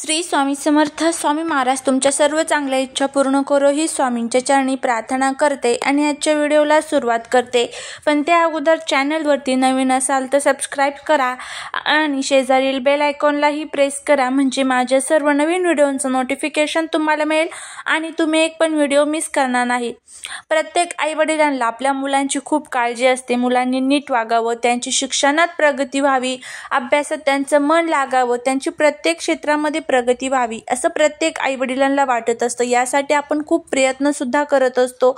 श्री स्वामी समर्थ. स्वामी महाराज तुमच्या सर्व चांगल्या इच्छा पूर्ण करो ही स्वामींच्या चरणी प्रार्थना करते आणि आजच्या व्हिडिओला सुरुवात करते. पण त्या अगोदर चॅनलवरती नवीन असाल तर सबस्क्राईब करा आणि शेजारील बेल आयकॉनलाही प्रेस करा, म्हणजे माझ्या सर्व नवीन व्हिडिओंचं नोटिफिकेशन तुम्हाला मिळेल आणि तुम्ही एक पण व्हिडिओ मिस करणार नाही. प्रत्येक आईवडिलांना आपल्या मुलांची खूप काळजी असते. मुलांनी नीट वागावं, त्यांची शिक्षणात प्रगती व्हावी, अभ्यासात त्यांचं मन लागावं, त्यांची प्रत्येक क्षेत्रामध्ये प्रगती व्हावी असं प्रत्येक आईवडिलांना वाटत असतं. यासाठी आपण खूप प्रयत्न सुद्धा करत असतो.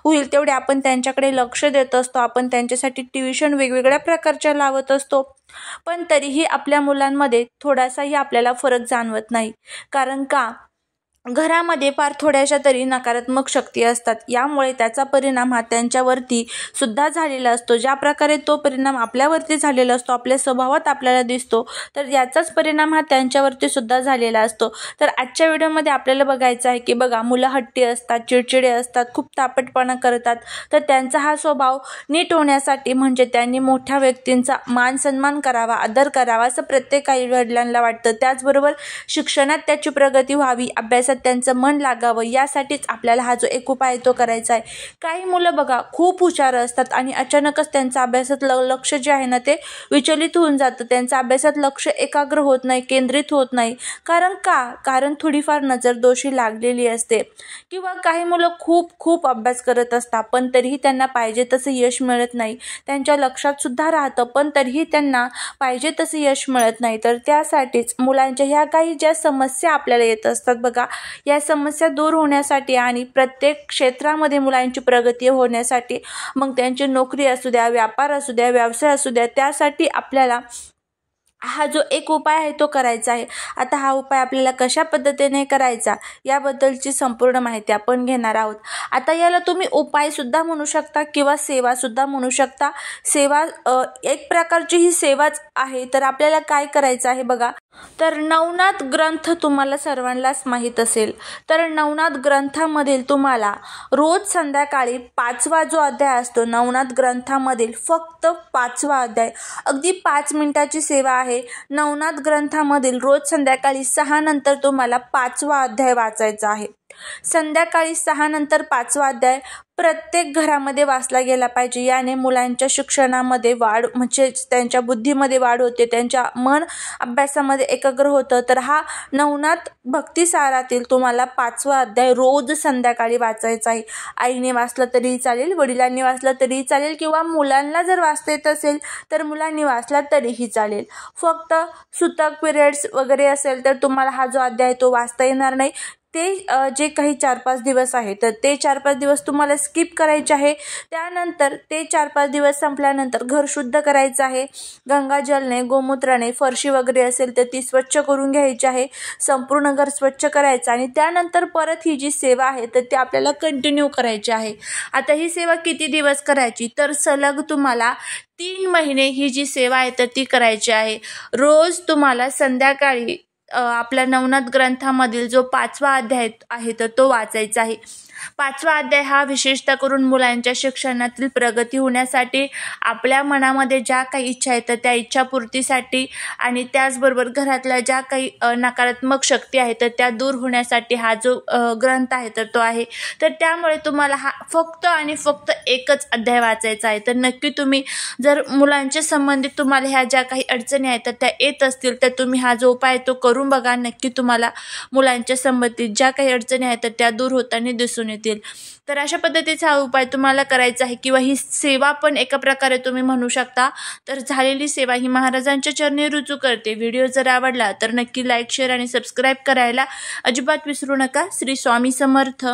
होईल तेवढे आपण त्यांच्याकडे लक्ष देत असतो. आपण त्यांच्यासाठी ट्युशन वेगवेगळ्या प्रकारच्या लावत असतो. पण तरीही आपल्या मुलांमध्ये थोडासाही आपल्याला फरक जाणवत नाही. कारण का? घरामध्ये फार थोड्याशा तरी नकारात्मक शक्ती असतात. यामुळे त्याचा परिणाम हा त्यांच्यावरती सुद्धा झालेला असतो. ज्या प्रकारे तो परिणाम आपल्यावरती झालेला असतो, आपल्या स्वभावात आपल्याला दिसतो, तर याचाच परिणाम हा त्यांच्यावरती सुद्धा झालेला असतो. तर आजच्या व्हिडिओमध्ये आपल्याला बघायचं आहे की बघा, मुलं हट्टी असतात, चिडचिडे असतात, खूप तापटपणा करतात. तर त्यांचा हा स्वभाव नीट होण्यासाठी म्हणजे त्यांनी मोठ्या व्यक्तींचा मान सन्मान करावा, आदर करावा असं प्रत्येक आईवडिलांना वाटतं. त्याचबरोबर शिक्षणात त्याची प्रगती व्हावी, अभ्यासात त्यांचं मन लागावं, यासाठीच आपल्याला हा जो एक उपाय तो करायचा आहे. काही मुलं बघा खूप हुशार असतात आणि अचानकच त्यांचं अभ्यासात लक्ष जे आहे ना ते विचलित होऊन जातं. त्यांचं अभ्यासात लक्ष एकाग्र होत नाही, केंद्रित होत नाही. कारण का? कारण थोडीफार नजरदोषी लागलेली असते. किंवा काही मुलं खूप अभ्यास करत असतात पण तरीही त्यांना पाहिजे तसं यश मिळत नाही. त्यांच्या लक्षात सुद्धा राहतं पण तरीही त्यांना पाहिजे तसं यश मिळत नाही. तर त्यासाठीच मुलांच्या ह्या काही ज्या समस्या आपल्याला येत असतात बघा, या समस्या दूर होण्यासाठी आणि प्रत्येक क्षेत्रामध्ये मुलांची प्रगती होण्यासाठी, मग त्यांची नोकरी असू द्या, व्यापार असू द्या, व्यवसाय असू द्या, त्यासाठी आपल्याला हा जो एक उपाय आहे तो करायचा आहे. आता हा उपाय आपल्याला कशा पद्धतीने करायचा याबद्दलची संपूर्ण माहिती आपण घेणार आहोत. आता याला तुम्ही उपाय सुद्धा म्हणू शकता किंवा सेवा सुद्धा म्हणू शकता. सेवा एक प्रकारची ही सेवाच आहे. तर आपल्याला काय करायचं आहे बघा, तर नवनाथ ग्रंथ तुम्हाला सर्वांनाच माहीत असेल. तर नवनाथ ग्रंथामधील तुम्हाला रोज संध्याकाळी 5वा जो अध्याय असतो नवनाथ ग्रंथामधील, फक्त 5वा अध्याय, अगदी 5 मिनिटाची सेवा आहे. नवनाथ ग्रंथामधील रोज संध्याकाळी 6 नंतर तुम्हाला 5वा अध्याय वाचायचा आहे. संध्याकाळी 6 नंतर 5वा अध्याय प्रत्येक घरामध्ये वाचला गेला पाहिजे. याने मुलांच्या शिक्षणामध्ये वाढ, म्हणजे त्यांच्या बुद्धीमध्ये वाढ होते, त्यांच्या मन अभ्यासामध्ये एकाग्र होतं. तर हा नवनाथ भक्तिसारातील तुम्हाला 5वा अध्याय रोज संध्याकाळी वाचायचा आहे. आईने वाचलं तरीही चालेल, वडिलांनी वाचलं तरीही चालेल, किंवा मुलांना जर वाचता येत असेल तर मुलांनी वाचला तरीही चालेल. फक्त सुतक पिरियड्स वगैरे असेल तर तुम्हाला हा जो अध्याय तो वाचता येणार नाही. ते जे काही 4-5 दिवस आहे तर ते 4-5 दिवस तुम्हाला स्किप करायचे आहे. त्यानंतर ते 4-5 दिवस संपल्यानंतर घर शुद्ध करायचं आहे. गंगाजलने, गोमूत्राने फरशी वगैरे असेल तर ती स्वच्छ करून घ्यायची आहे. संपूर्ण घर स्वच्छ करायचं आणि त्यानंतर परत ही जी सेवा आहे तर ती आपल्याला कंटिन्यू करायची आहे. आता ही सेवा किती दिवस करायची, तर सलग तुम्हाला 3 महिने ही जी सेवा आहे तर ती करायची आहे. रोज तुम्हाला संध्याकाळी आपल्या नवनाथ ग्रंथामधील जो 5वा अध्याय आहे तर तो वाचायचा आहे. 5वा अध्याय हा विशेषतः करून मुलांच्या शिक्षणातील प्रगती होण्यासाठी, आपल्या मनामध्ये ज्या काही इच्छा आहेत तर त्या इच्छापूर्तीसाठी आणि त्याचबरोबर घरातल्या ज्या काही नकारात्मक शक्ती आहेत तर त्या दूर होण्यासाठी हा जो ग्रंथ आहे तर तो आहे. तर त्यामुळे तुम्हाला हा फक्त आणि फक्त एकच अध्याय वाचायचा आहे. तर नक्की तुम्ही जर मुलांच्या संबंधित तुम्हाला ह्या ज्या काही अडचणी आहेत तर त्या येत असतील तर तुम्ही हा जो उपाय तो करून बघा. नक्की तुम्हाला मुलांच्या संबंधित ज्या काही अडचणी आहेत तर त्या दूर होताना दिसून येतील. तर अशा पद्धतीचा हा उपाय तुम्हाला करायचा आहे. किंवा ही सेवा पण एका प्रकारे तुम्ही म्हणू शकता. तर झालेली सेवा ही महाराजांच्या चरणी रुजू करते. व्हिडिओ जर आवडला तर नक्की लाईक, शेअर आणि सबस्क्राईब करायला अजिबात विसरू नका. श्री स्वामी समर्थ.